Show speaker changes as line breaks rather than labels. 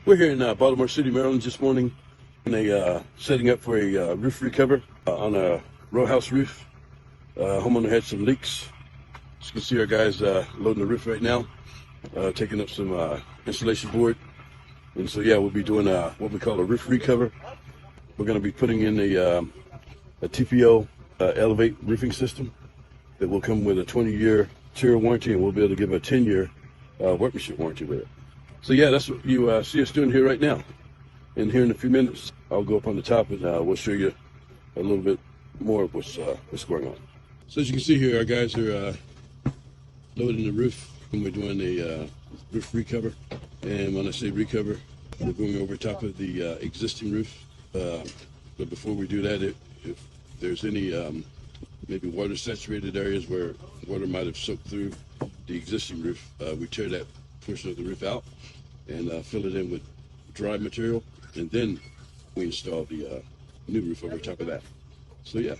We're here in Baltimore City, Maryland this morning, and setting up for a roof recover on a row house roof. Homeowner had some leaks. As you can see, our guys loading the roof right now, taking up some insulation board. And so, yeah, we'll be doing what we call a roof recover. We're going to be putting in a TPO Elevate roofing system that will come with a 20-year material warranty, and we'll be able to give a 10-year workmanship warranty with it. So yeah, that's what you see us doing here right now. And here in a few minutes, I'll go up on the top and we'll show you a little bit more of what's going on. So as you can see here, our guys are loading the roof, and we're doing a roof recover. And when I say recover, we're going over top of the existing roof. But before we do that, if there's any maybe water saturated areas where water might have soaked through the existing roof, we tear that portion of the roof out and fill it in with dry material, and then we install the new roof over top of that. So yeah.